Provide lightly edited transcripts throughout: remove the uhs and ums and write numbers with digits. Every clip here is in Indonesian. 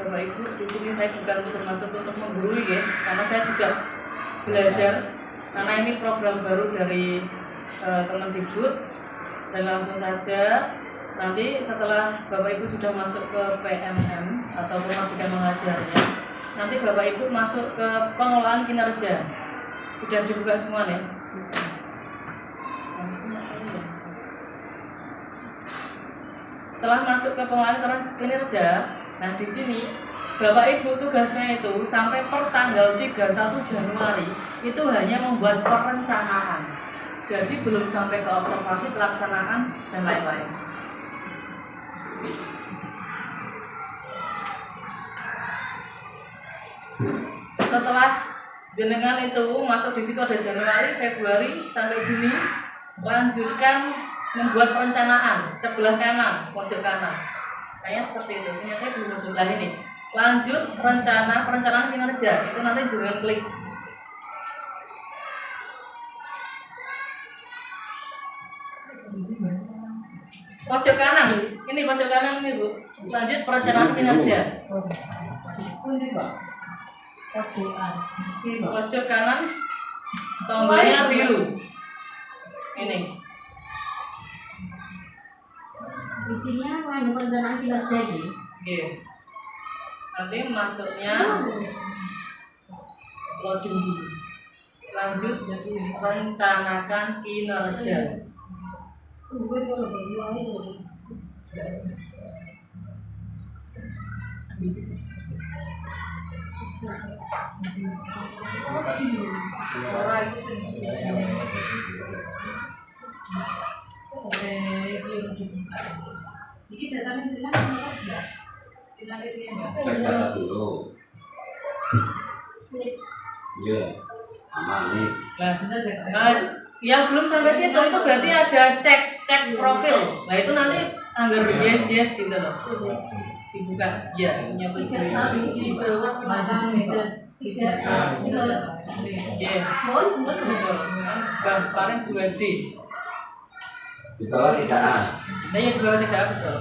Bapak Ibu, di sini saya bukan termasuk untuk menggurui ya, karena saya juga belajar. Karena ini program baru dari Kemendikbud, dan langsung saja nanti setelah Bapak Ibu sudah masuk ke PMM atau pengabdian mengajarnya, nanti Bapak Ibu masuk ke pengelolaan kinerja. Sudah dibuka semua nih. Setelah masuk ke pengelolaan kinerja, nah di sini Bapak Ibu tugasnya itu sampai per tanggal 31 Januari itu hanya membuat perencanaan. Jadi belum sampai ke observasi, pelaksanaan dan lain-lain. Setelah jenengan itu masuk di situ ada Januari, Februari sampai Juni, lanjutkan membuat perencanaan sebelah kanan, pojok kanan. Kayaknya seperti itu. Punya saya belum sebelah ini. Lanjut perencanaan kinerja. Itu nanti jangan klik. Pojok kanan. Ini pojok kanan ini, Bu. Lanjut perencanaan kinerja. Pojok kanan. Tombolnya biru. Ini. Isinya mengandung perencanaan kinerja ini. Oke. Nanti masuknya loading dulu. Lanjut rencanakan kinerja. Jadi datanya bilang sudah. Cek data dulu. Iya, aman nih. Nah, yang belum sampai situ itu berarti ada cek profil. Nah itu nanti anggar yes gitu loh. Dibuka, ya punya biji bawah macam itu. Bang paling 2D. Di bawah tidak A. Nah ya di bawah tidak A, betul.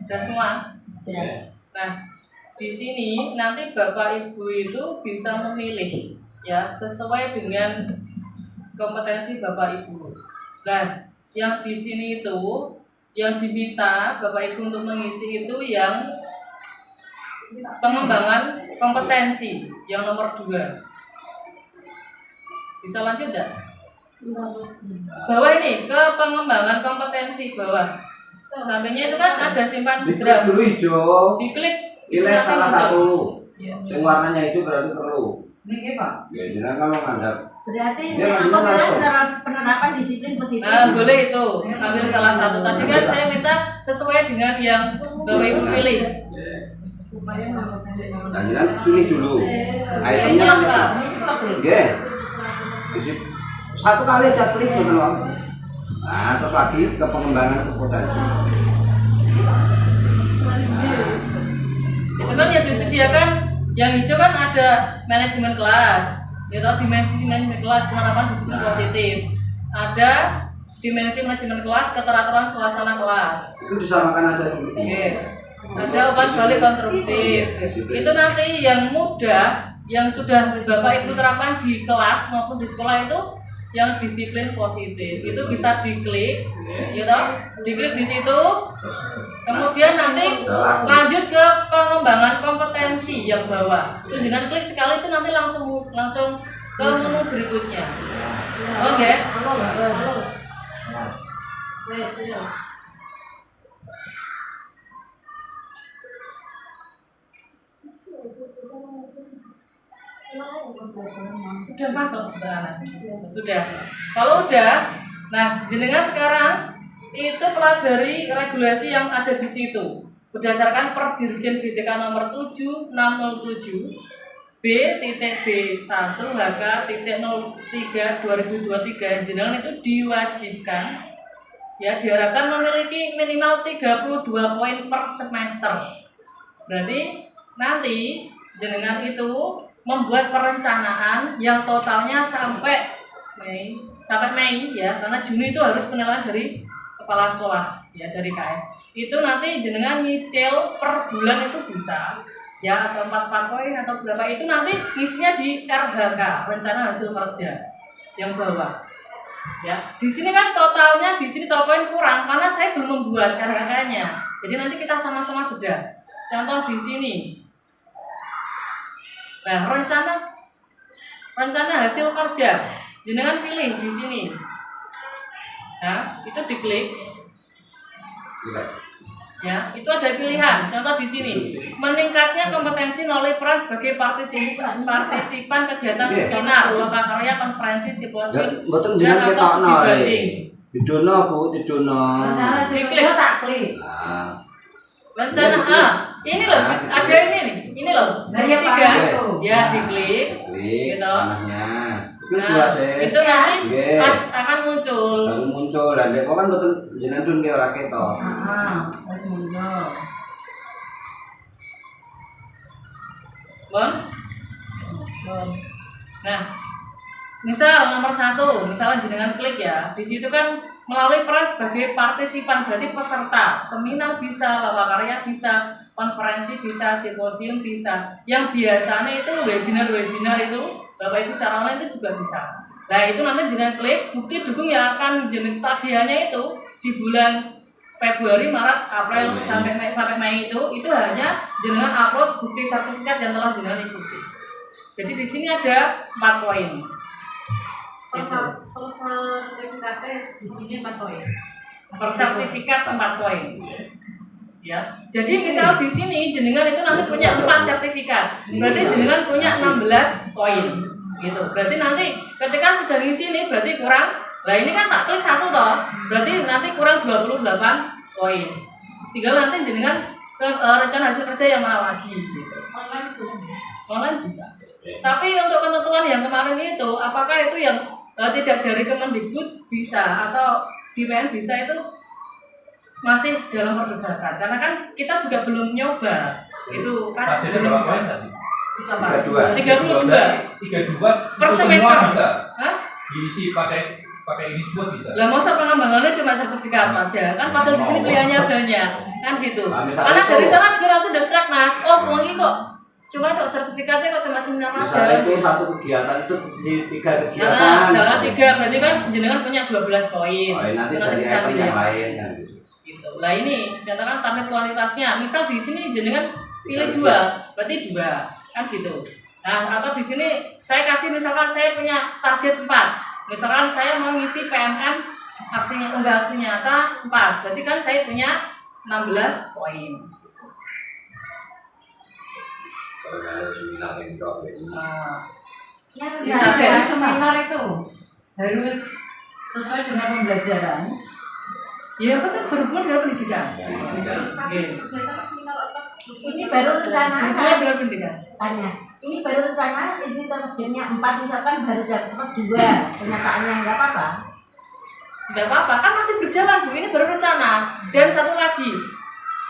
Udah semua. Nah, di sini nanti Bapak Ibu itu bisa memilih ya sesuai dengan kompetensi Bapak Ibu. Nah, yang di sini itu yang diminta Bapak Ibu untuk mengisi itu yang pengembangan kompetensi yang nomor 2. Bisa lanjut enggak? Bawah ini ke pengembangan kompetensi bawah. Sampingnya itu kan ada simpan Diklik dulu hijau. Diklik. Pilih salah satu. Ya. Yang warnanya itu berarti perlu. Ini Pak. Ya, jadi kalau nganggap. Berarti Dia ini langsung apabila langsung. penerapan disiplin positif. Nah, boleh itu. Ambil salah satu. Tadi kan saya minta sesuai dengan yang Bapak Ibu pilih. Dan jangan pilih dulu. Itemnya Pilihnya apa? Oke. Satu kali aja klik gitu loh. Nah, terus lagi ke pengembangan kompetensi. Itu kan yang disediakan, yang hijau kan ada manajemen kelas, ya tahu dimensi manajemen kelas, penerapan disiplin positif, ada dimensi manajemen kelas, keteraturan suasana kelas. Itu disamakan aja dulu. Oke. Ada umpan balik konstruktif. Itu nanti yang mudah, yang sudah Bapak Ibu terapkan di kelas maupun di sekolah itu yang disiplin positif. Itu bisa diklik, ya tahu, diklik di situ. Kemudian nanti lanjut ke pengembangan kompetensi yang bawah. Itu jangan klik sekali itu nanti langsung ke menu berikutnya. Oke. Sudah masuk Mbak. Sudah. Kalau udah, nah jenengan sekarang itu pelajari regulasi yang ada di situ berdasarkan Perdirjen BTK nomor 7607 B.B1 HK.03 2023. Jenengan itu diwajibkan ya diharapkan memiliki minimal 32 poin per semester. Berarti nanti jenengan itu membuat perencanaan yang totalnya sampai Mei ya, karena Juni itu harus penilaian dari kepala sekolah ya dari KS. Itu nanti jenengan nyicil per bulan itu bisa. Ya atau 4 poin atau berapa itu nanti isinya di RHK, rencana hasil kerja yang bawah. Ya, di sini kan totalnya di sini total poin kurang karena saya belum membuat RHK-nya. Jadi nanti kita sama-sama bedah. Contoh di sini. Nah, rencana hasil kerja. Jenengan pilih di sini. Nah, itu diklik. Ya, itu ada pilihan. Contoh di sini, meningkatnya kompetensi melalui peran sebagai partisipan kegiatan seminar, lokakarya, konferensi, simposium, Betul dan jenengan atau ketokno dibanding. Tidono Bu, tidono. Rencana Diklik. kerja tak klik. Nah, Rencana ini loh, ada ini nih, ini loh, Saya segitiga, itu. ya diklik, klik gitu. tanahnya. Klik Nah, dua sih. itu nanti Nggih. akan muncul. Baru muncul dan kok kan betul jenengan tuh kayak ora ketok. Terus muncul. Bon? Nah, misal nomor 1, misalnya jenengan klik ya, di situ kan melalui peran sebagai partisipan, berarti peserta, seminar bisa, lokakarya bisa, konferensi bisa, simposium bisa. Yang biasanya itu webinar itu, Bapak Ibu secara online itu juga bisa. Nah itu nanti jenengan klik, bukti dukung yang akan jeneng tagihannya itu di bulan Februari, Maret, April sampai Mei itu hanya jenengan upload bukti sertifikat yang telah jenengan ikuti. Jadi di sini ada 4 poin. Per sertifikatnya di sini 4 poin. Per sertifikat 4 poin. Ya. Jadi misal di sini jenengan itu nanti punya 4 sertifikat. Berarti jenengan punya 16 poin. Gitu. Berarti nanti ketika sudah di sini berarti kurang. Lah ini kan tak klik 1 toh. Berarti nanti kurang 28 poin. Tinggal nanti jenengan ke rencana hasil kerja yang mana lagi gitu. Online bisa. Tapi untuk ketentuan yang kemarin itu, apakah itu yang tidak dari Kemendikbud bisa atau DPN bisa itu masih dalam perdebatan. Karena kan kita juga belum nyoba. Itu kan belum berapa bisa. poin tadi? 32 per semester bisa. Hah? Diisi pakai ini semua bisa. Lah masa pengembangannya cuma sertifikat aja kan padahal di sini pilihannya banyak kan gitu. Nah, Karena misalnya dari itu- sana juga nanti udah Mas. Oh, wangi kok. Cuma kok sertifikatnya kok cuma seminar Misalnya aja. itu satu kegiatan itu di 3 Nah, kegiatan. misalnya 3 berarti kan jenengan punya 12 poin. Oh, nanti Nanti dari bisa item pilih. yang lain kan gitu. Gitu. Lah ini contohkan target kualitasnya. Misal di sini jenengan pilih 2, berarti 2 kan gitu. Nah, atau di sini saya kasih misalkan saya punya target 4. Misalkan saya mau ngisi PMM aksinya unggah aksi nyata 4. Berarti kan saya punya 16 poin. Kalau ada seminar yang dok Nah, Yang Bisa dari dari seminar itu harus sesuai dengan pembelajaran. ya penting berhubungan dengan pendidikan. Oke. Ini baru rencana Berhubungan saya dengan pendidikan. tanya. Ini baru rencana ini targetnya 4 misalkan baru dapat 2 kenyataannya nggak apa-apa. Tidak apa-apa, kan masih berjalan Bu. Ini baru rencana. Dan satu lagi,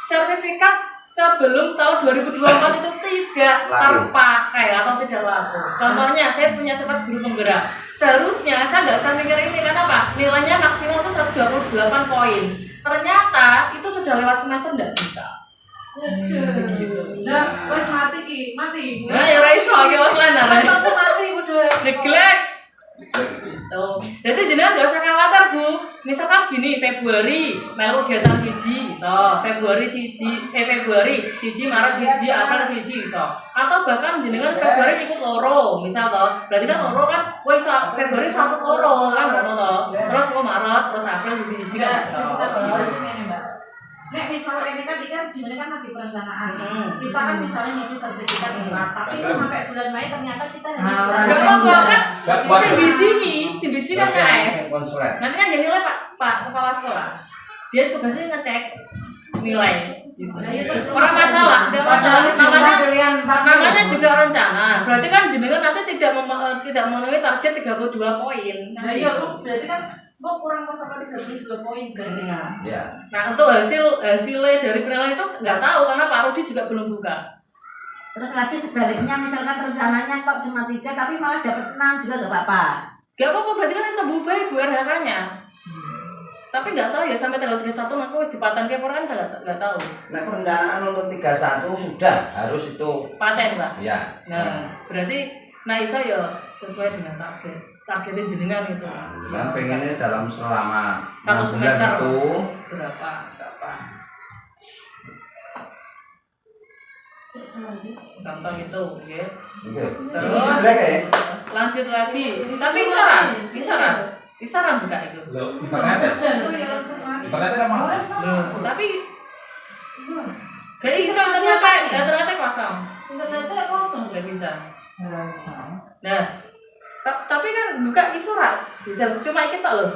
sertifikat sebelum tahun 2024 itu tidak Laku. terpakai atau tidak laku. Contohnya, saya punya tempat guru penggerak. Seharusnya saya nggak usah mikir ini, karena apa? Nilainya maksimal itu 128 poin. Ternyata itu sudah lewat semester nggak bisa. Begitu. Lah, wes mati ki, mati. Nah, ya raiso ya online lah. Aku mati udah. Neglek. Tuh. Jadi jenengan nggak usah khawatir Bu. Misalkan gini Februari melu kegiatan siji iso, Februari siji, Maret siji, April siji iso. Atau bahkan jenengan Februari ikut loro, misal toh. Berarti kan loro kan, woi Februari satu loro kan ngono toh. Terus kok Maret, terus April siji kan iso. Nek misalnya ini kan sebenarnya kan lagi perencanaan. Hmm. Kita kan misalnya ngisi sertifikat 4, tapi itu sampai bulan Mei ternyata kita hanya Nah, bisa Gak apa-apa kan, si biji kan KS. konsulen. Nanti kan jadi nilai Pak kepala sekolah. Dia tugasnya ngecek nilai. Gitu. Orang masalah, tidak masalah. Namanya juga rencana. Berarti kan jenengan nanti tidak memenuhi target 32 poin. Nah, iya, kok berarti kan kok kurang sampai 32 poin berarti kan. Ya. Nah untuk hasilnya dari penilaian itu nggak tahu karena Pak Rudi juga belum buka. Terus lagi sebaliknya misalkan rencananya kok cuma 3 tapi malah dapat 6 juga nggak apa-apa. Gak apa-apa berarti kan bisa berubah Bu RHK-nya. Tapi nggak tahu ya sampai tanggal 31 aku wis dipaten ke kan nggak tahu. Nah, perencanaan untuk 31 sudah harus itu. Paten, Pak. Ya. Nah, berarti iso ya sesuai dengan targetnya jenengan itu. Dan pengennya dalam selama 1 6 bulan semester itu berapa? Contoh itu, ya. Terus lanjut lagi. Tapi kisaran buka itu. Loh, internetnya emang. Loh, tapi gak bisa ternyata kosong. Internetnya kosong. Gak bisa. Nah, tapi kan buka isoran bisa cuma iki tok loh.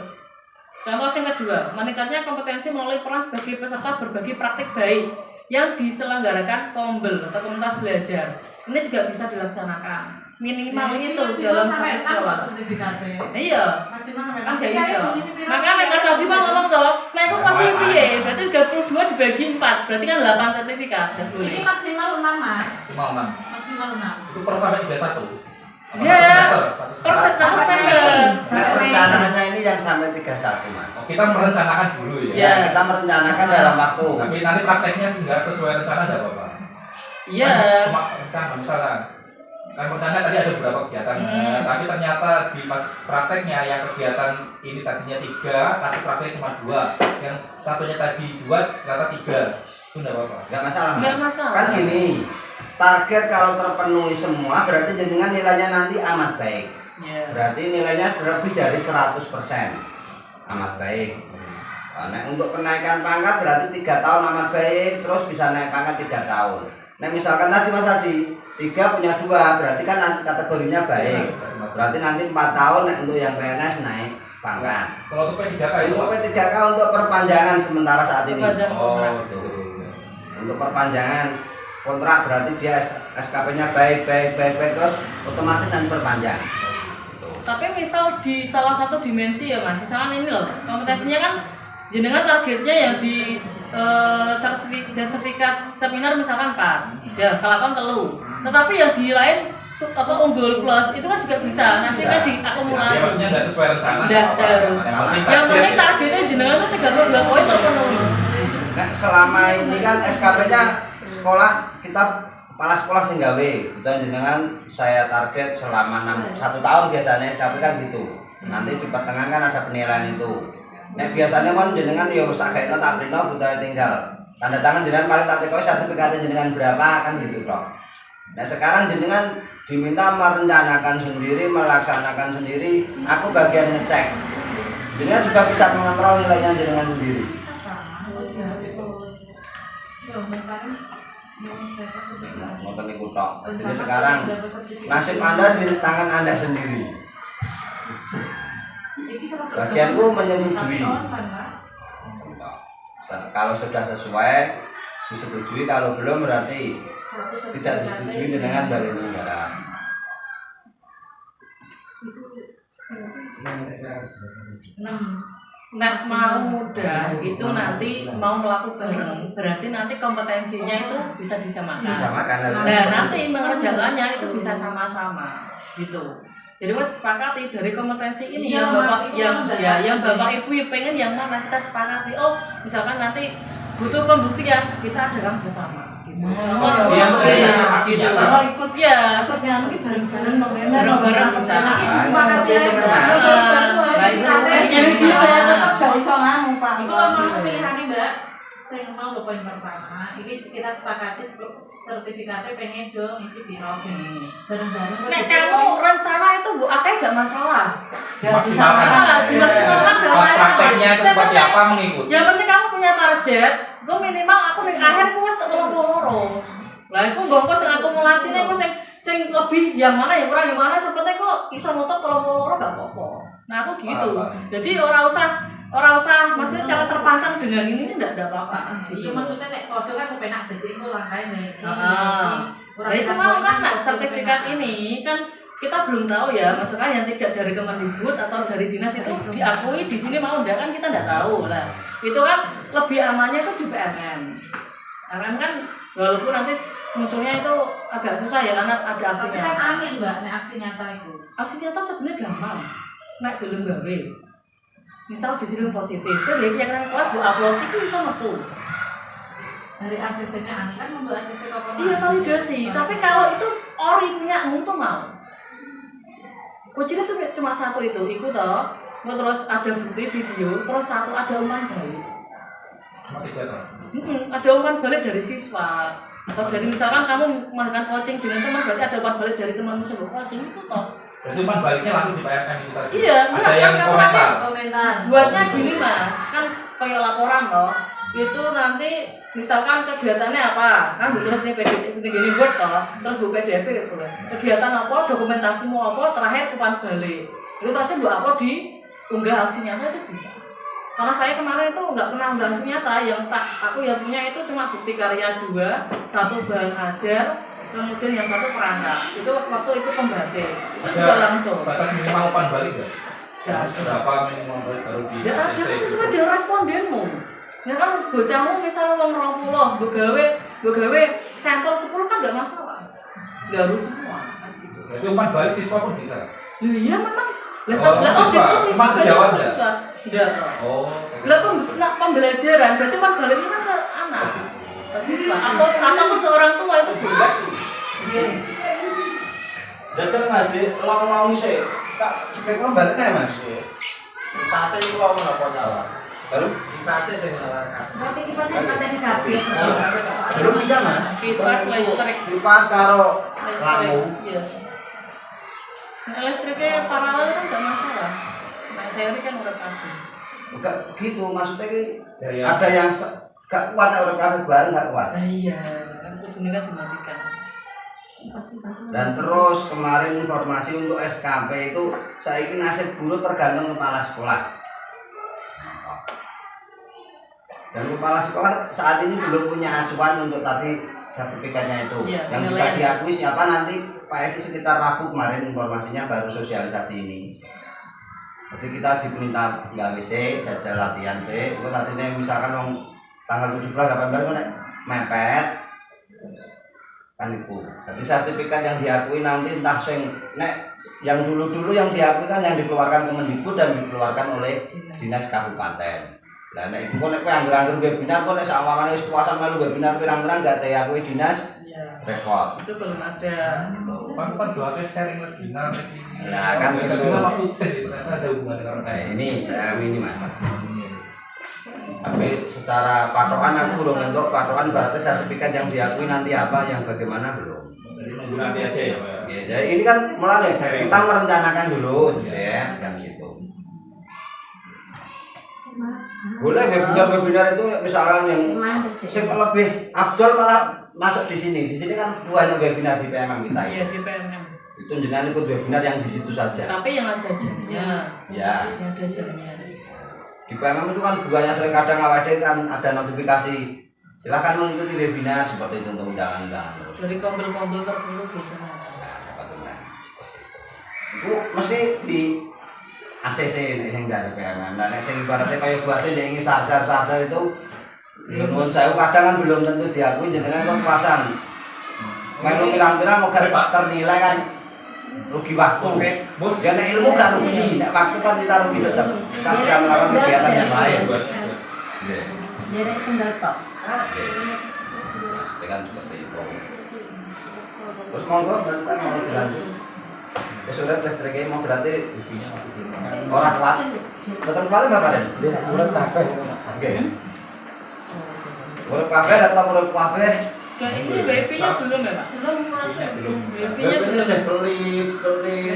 Contoh yang kedua, meningkatnya kompetensi melalui peran sebagai peserta berbagi praktik baik yang diselenggarakan kombel atau komunitas belajar. Ini juga bisa dilaksanakan. Minimal itu dalam satu sekolah. sertifikatnya. Iya. Maksimal sampai Kan gak bisa. Makanya Kak Saudi mah ngomong toh, nah itu kabeh piye? Berarti 32 dibagi 4, berarti kan 8 sertifikat. Ini maksimal 6 Mas. Cuma 6. Maksimal 6. Itu per sampai 31. Iya. Per satu semester. Nah, perencanaannya ini yang sampai 31, Mas. Oh, kita merencanakan dulu ya. Ya, kita merencanakan dalam waktu. Tapi nanti prakteknya enggak sesuai rencana enggak apa-apa. Iya. Cuma rencana misalnya kan rencana tadi ada beberapa kegiatan, tapi ternyata di pas prakteknya yang kegiatan ini tadinya 3, tapi prakteknya cuma 2, yang satunya tadi 2 ternyata 3, itu enggak apa-apa. Enggak masalah, Mas. Enggak masalah. Kan gini, target kalau terpenuhi semua berarti jenengan nilainya nanti amat baik. Iya. Berarti nilainya lebih dari 100%. Amat baik. Nah, untuk kenaikan pangkat berarti 3 tahun amat baik, terus bisa naik pangkat 3 tahun. Nah, misalkan tadi Mas Adi 3 punya 2, berarti kan nanti kategorinya baik. Berarti nanti 4 tahun untuk yang PNS naik pangkat. Kalau untuk P3K itu Untuk P3K untuk perpanjangan sementara saat ini. Perpanjangan kontrak. Gitu. Untuk perpanjangan kontrak berarti dia SKP-nya baik terus otomatis nanti perpanjang. Gitu. Tapi misal di salah satu dimensi ya Mas, misalkan ini loh, kompetensinya kan jenengan targetnya yang di sertifikat seminar misalkan 4, ya kelakon 3. Tetapi yang di lain unggul plus itu kan juga bisa nanti kan diakumulasi. ya, maksudnya nggak sesuai rencana. Nggak nggak apa-apa. harus. Yang penting target ya. targetnya jenengan tuh 32 poin terpenuhi. Nah, selama ini kan SKP-nya sekolah kita kepala sekolah sing gawe. Kita jenengan saya target selama 1 tahun biasanya SKP kan gitu. Nanti di pertengahan kan ada penilaian itu. Nek biasanya mon jenengan ya wis tak gaekno tak brino butuh tinggal. Tanda tangan jenengan paling tak tekoki sertifikatnya jenengan berapa kan gitu, Bro. Nah, sekarang jenengan diminta merencanakan sendiri, melaksanakan sendiri, aku bagian ngecek. Jenengan juga bisa mengontrol nilainya jenengan sendiri. Ngoten niku tok. Jadi sekarang nasib Anda di tangan Anda sendiri. Bagianku menyetujui. Kalau sudah sesuai disetujui, kalau belum berarti tidak disetujui dengan baru negara. Nah, mau muda itu nanti mau melakukan bareng, berarti nanti kompetensinya itu bisa disamakan. Disamakan. Nah, nanti mengerjakannya itu bisa sama-sama, gitu. Jadi buat sepakati dari kompetensi ini Iya, yang bapak Mas, yang bapak ibu pengen yang mana kita sepakati. Oh, misalkan nanti butuh pembuktian kita adakan bersama. Gitu. Aksi nyata. Kalau ikut Ya, ikut yang mungkin bareng-bareng dong ya. Bareng-bareng bisa. Disepakati aja. Baik, Dia tetap gak iso nganu, Pak. Iku lo mau pilihane Mbak, sing mau lho poin pertama, iki kita sepakati sertifikatnya pengen dong isi biro bareng-bareng. nek kamu rencana itu Bu akeh gak masalah. Dimaksimalkan. Dimaksimalkan gak Pas masalah. prakteknya seperti apa mengikuti. Yang penting kamu punya target, gue minimal aku ning akhir ku wis 32. Lah iku mbok sing akumulasinya iku sing lebih yang mana yang kurang yang mana seperti kok iso nutup 32 gak apa-apa. Nah aku gitu. Jadi ora usah maksudnya cara terpancang dengan ini enggak ada apa-apa. Iya maksudnya nek kode kan kepenak dadi iku langkae nek. Nah itu mau kan nak sertifikat ini kan kita belum tahu ya, maksudnya yang tidak dari Kemendikbud atau dari dinas itu diakui di sini mau enggak kan kita enggak tahu lah. Itu kan lebih amannya itu di PMN. PMN kan walaupun nanti munculnya itu agak susah ya karena ada aksi Tapi kan nyata. angin Mbak nek aksi nyata itu. Aksi nyata sebenarnya gampang. Nek belum gawe. misal disiplin positif, itu dari keyakinan kelas bu upload itu bisa metu. Dari ACC-nya Ani kan membuat ACC kapan? Iya validasi, tapi kalau itu ori punyamu tuh mau. Kuncinya tuh cuma satu itu, ikut toh, terus ada bukti video, terus satu ada umpan balik. Cuma 3 toh. Ada umpan balik dari siswa atau dari misalkan kamu melakukan coaching dengan teman, berarti ada umpan balik dari teman sebelum coaching itu toh. Jadi umpan baliknya langsung di PMM itu tadi. Iya, Ada yang kan komentar. Komentar. Buatnya gini mas, kan kayak laporan toh, itu nanti misalkan kegiatannya apa, kan ditulis nih PDF gini Word toh, terus bu PDF gitu lah. Kegiatan apa, dokumentasimu apa, terakhir umpan balik. Itu terusnya bu upload di unggah hasil nyata itu bisa. Karena saya kemarin itu nggak pernah unggah hasil nyata, aku yang punya itu cuma bukti karya 2, 1 bahan ajar, kemudian yang 1 perangkat. Itu waktu itu pembatik, itu juga langsung. Batas minimal umpan balik ya? Ya, Berapa minimal balik baru di ya ada ACC? sesuai dengan respondenmu. Ya kan bocahmu misalnya wong 20, begawe sampel 10 kan nggak masalah. Nggak harus semua. Jadi umpan balik siswa pun bisa. Loh iya memang. Cuma sejawat ya? Enggak. Oh. Pembelajaran berarti umpan balik itu kan ke anak, ke siswa atau ke orang tua itu boleh. Datang mas, long sih. Kak, cepetnya baliknya mas. Pasti itu mau apa nyala. Baru dipasih saya nyalakan. Berarti kipasnya materi kabel. Belum bisa mas. Kipas listrik. Kipas karo lampu. Iya. Nah, listriknya paralel kan nggak masalah. Nah, saya ini kan udah kabel. Enggak gitu, maksudnya ki Daya. ada yang gak kuat orang kabel bareng gak kuat. Nah, iya, kan kudunya kan dimatikan. Dan terus kemarin informasi untuk SKP itu saya ini nasib guru tergantung kepala sekolah. Dan kepala sekolah saat ini belum punya acuan untuk tadi sertifikatnya itu. Iya, Yang bisa diakui siapa nanti Pak Edi sekitar Rabu kemarin informasinya baru sosialisasi ini. Jadi kita diminta nggak WC, jajal latihan sih. Itu tadinya misalkan tanggal 17 18 kan mepet kan itu. Jadi sertifikat yang diakui nanti entah yang dulu yang diakui kan yang dikeluarkan Kemendikbud dan dikeluarkan oleh dinas kabupaten. Lah nek iku nek kowe angger-angger webinar kok nek sakmane wis puasan melu webinar pirang-pirang gak diakui dinas Iya. rekod. Itu belum ada. Pantesan doakan sharing webinar ini. Nah, kan gitu. Gimana maksudnya itu ternyata ada hubungan dengan Nah, ini Mas. Tapi secara patokan aku belum untuk patokan berarti sertifikat yang diakui nanti apa yang bagaimana belum. Jadi nunggu nanti aja ya Pak ya? Ya, jadi ini kan mulai kita merencanakan dulu ya kan gitu. Boleh webinar itu misalkan yang lebih Abdul malah masuk di sini. Di sini kan banyak webinar di PMM kita. Iya di PMM. Itu jenengan ikut webinar yang di situ saja. Tapi yang ada jamnya. Ya. Yang ada jamnya. Di PMM itu kan buahnya sering kadang awalnya kan ada notifikasi silakan mengikuti webinar seperti itu untuk undangan-undangan terus. Dari kompil-kompil tertentu biasanya. Nah, sepatutnya. Itu mesti di ACC yang dari PMM. Nah, nek sing ibaratnya kayak bahasa dia ingin sarjar itu menurut saya kadang kan belum tentu diakui jenengan kepuasan. Melu pirang-pirang mau ternilai kan rugi waktu. Ya nek ilmu gak rugi, nek waktu kan kita rugi tetap. Kita bisa melakukan kegiatan yang lain. Jadi tinggal tok. Kan seperti itu. Terus monggo bantuan mau dilanjut. Ya sudah listriknya mau berarti orang kuat. Betul kuat Mbak Paren? Dia urip kabeh. Oke. Urip kabeh atau urip kabeh? Nah, ini wifi-nya belum ya Pak? Belum masuk. Belum. Wifi-nya belum. Cek beli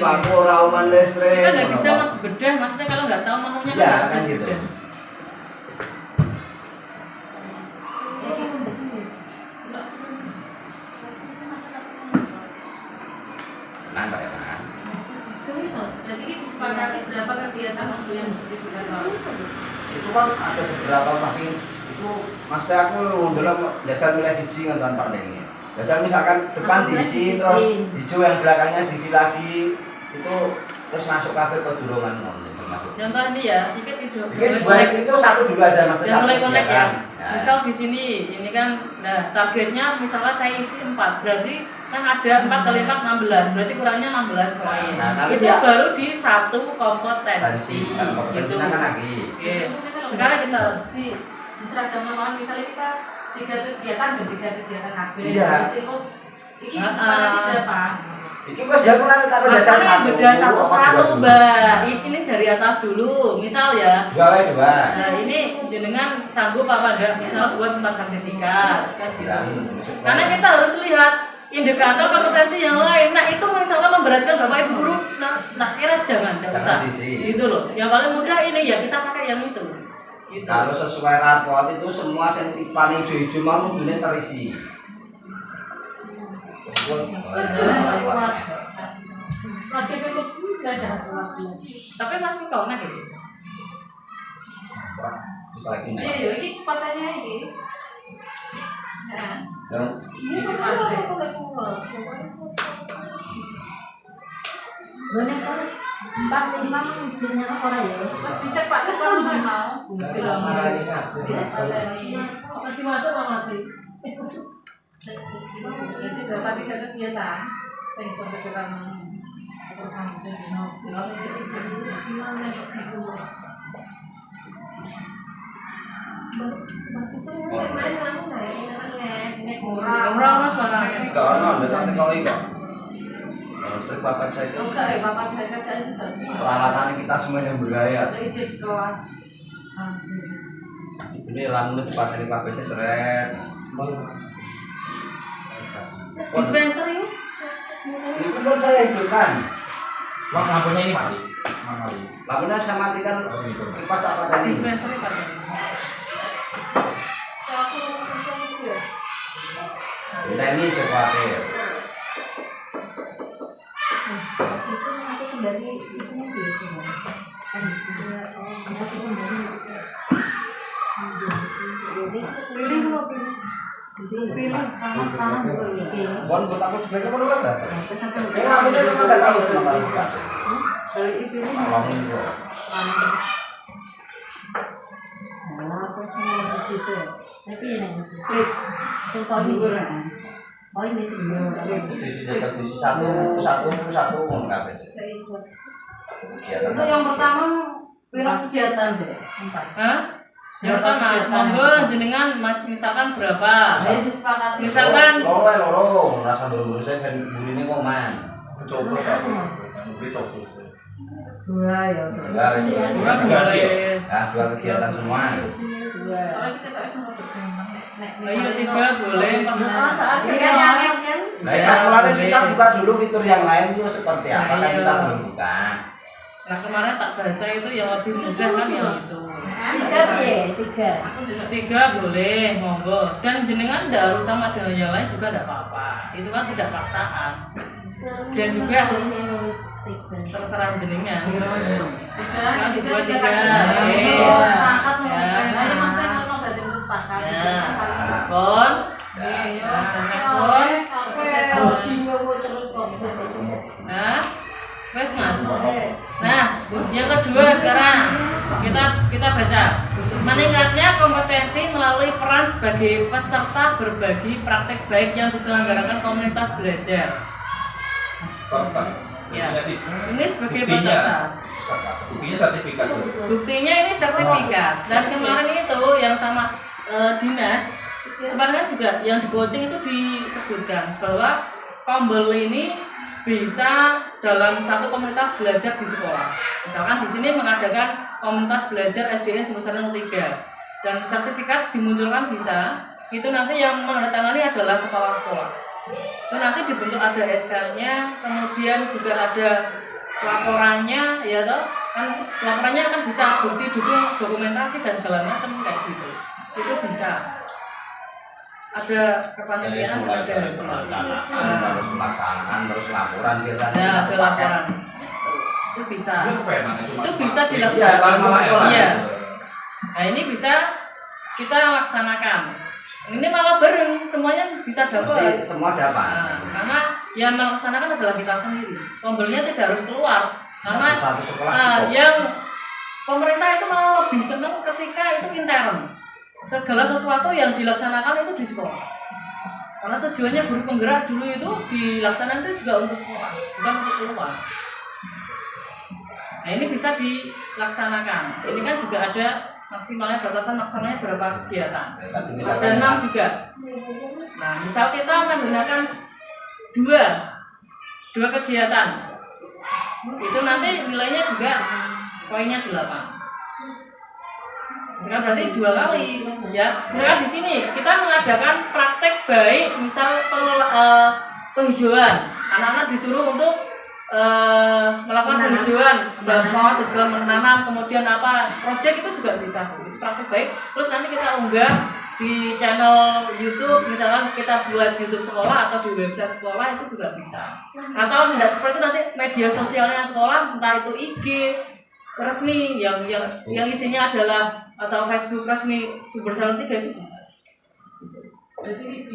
lampu rauman listrik. Kita nggak bisa bedah, maksudnya kalau nggak tahu menunya Ya, nggak kan bisa gitu. bedah. Nah, Pak Evan. Jadi ini disepakati berapa kegiatan waktu yang dibuat Itu kan ada beberapa tapi itu maksudnya aku dulu jajal milih siji nonton Pak Dengi. Jajal misalkan depan diisi terus hijau yang belakangnya diisi lagi itu terus masuk kafe kedurungan ngono termasuk. Contoh ini ya, ini Mungkin dua itu satu dulu aja Mas. yang mulai connect ya. Ya. Misal di sini, ini kan, nah targetnya misalnya saya isi 4, berarti kan ada 4 kali 4 16, berarti kurangnya 16 poin. Nah, nanti itu dia- baru di satu kompetensi. Kan kompetensinya kan lagi. Oke. Sekarang kita di seragam lawan misalnya kita 3 kegiatan dan 3 kegiatan KB. Iya. Itu ini disepakati berapa? Iki kok sudah mulai tak jajal makanya satu. beda satu-satu apa dua mbak. Ini dari atas dulu, misal ya. dulu? Dua wae dua. Nah ini jenengan sanggup apa enggak misal buat 4 sertifikat kan gitu. Ya, Karena kita harus lihat indikator kompetensi yang lain. Nah itu misalnya memberatkan bapak ibu guru, nah kira jangan, enggak usah. Jangan diisi. Gitu loh. Yang paling mudah ini ya kita pakai yang itu. Gitu. Kalau sesuai rapot itu semua sentipan hijau-hijau mau dunia terisi. Lagi belum ada jelas. Tapi masih kau nak gitu. Bisa lagi Iya, nih. iya, ini kotanya ini. Nah, Yang ini pasti. Bonek kelas 4 5 ujiannya apa ora ya? Terus dicek Pak Ketua nggak mau. Bilang Masih masuk nggak mati? Jadi berapa 3 kegiatan? Saya sampai ke kanan. Terus sampai di orang mas mana? tiga orang udah tak tekol kok. Terus bapak saya itu Oke, Bapak saya kerjaan juga. peralatan kita semua yang bergaya. Ada izin kelas. Ini lamun cepat dari kafe seret. Dispenser yuk. Itu kan saya hidupkan. Uang lampunya ini mati. Mati. Lamunnya saya matikan Oh gitu. kipas tak apa tadi. Dispenser itu apa? Kita ini coba akhir. Itu aku kembali itu mobil itu. Kan aku kembali. Pilih pilih. Pilih sama pilih. Bon buat aku sebenarnya mau berapa? Terus sampai Ini lamunnya memang nggak tahu kenapa harus dikasih. beli pilih. Tolongin bro. Nah, aku semua sisi. Tapi ini klik. Contohnya kurang. Oh ini sebenarnya. Diisi satu mau kafe. Kegiatan. Itu yang pertama piro kegiatan deh? 4. Hah? Yang pertama, monggo jenengan misalkan berapa? Saya disepakati. Misalkan loro rasa buru-buru saya kan burine koman. Coba kamu. Beli coba. Dua ya. kurang boleh. Nah, dua kegiatan semua. Dua. Soalnya kita tak semua berkembang. Ayo 3 boleh. Oh, saat Iya, kan iya. kan. Nah, kan kemarin kita buka dulu fitur yang lain itu seperti apa kan kita belum buka. Nah kemarin tak baca itu yang lebih mudah kan yang itu. 3 piye? 3. 3 boleh, monggo. Dan jenengan tidak harus sama dengan yang lain juga tidak apa-apa. Itu kan tidak paksaan. Dan juga terserah jenengan. 3, 1, 2, 3. sepakat mau ya maksudnya mau berarti harus sepakat. Bon. Terus kok bisa Nah, wes mas. Nah, yang kedua sekarang kita baca. Meningkatnya kompetensi melalui peran sebagai peserta berbagi praktek baik yang diselenggarakan komunitas belajar. Serta. Ya. Jadi Ini sebagai Buktinya. peserta. buktinya sertifikat. Buktinya ini sertifikat. Dan kemarin itu yang sama dinas kemarin kan juga yang di coaching itu disebutkan bahwa Kombel ini bisa dalam satu komunitas belajar di sekolah. Misalkan di sini mengadakan komunitas belajar SDN Sumbersari 03 dan sertifikat dimunculkan bisa. Itu nanti yang menandatangani adalah kepala sekolah. Itu nanti dibentuk ada SK-nya, kemudian juga ada laporannya, ya toh kan laporannya kan bisa bukti dukung dokumentasi dan segala macam kayak gitu. Itu bisa. Ada kepanitiaan dan ada hasil. Terus pelaksanaan, terus laporan biasanya. Ya, ada satu paket. laporan. Itu bisa. Itu bisa dilakukan. Iya, kalau sekolah. Iya. Nah, ini bisa kita laksanakan. Ini malah bareng, semuanya bisa Mesti dapat. semua dapat. Nah, karena yang melaksanakan adalah kita sendiri. Tombelnya tidak harus keluar. Karena satu sekolah cukup. yang pemerintah itu malah lebih senang ketika itu intern. Segala sesuatu yang dilaksanakan itu di sekolah. Karena tujuannya guru penggerak dulu itu dilaksanakan itu juga untuk sekolah, bukan untuk keluar. Nah ini bisa dilaksanakan. Ini kan juga ada maksimalnya, batasan maksimalnya berapa kegiatan. Ada 6 juga. Nah misal kita menggunakan dua kegiatan, itu nanti nilainya juga poinnya 8. Misalkan berarti 2 kali ya. Misalkan di sini kita mengadakan praktek baik, misal penghijauan. Anak-anak disuruh untuk melakukan penghijauan, pohon dan segala menanam, kemudian apa project itu juga bisa. Itu praktek baik. Terus nanti kita unggah di channel YouTube, misalkan kita buat YouTube sekolah atau di website sekolah itu juga bisa. Atau tidak seperti nanti media sosialnya sekolah, entah itu IG resmi yang isinya adalah atau Facebook resmi Sumber Salon 3 itu bisa. Berarti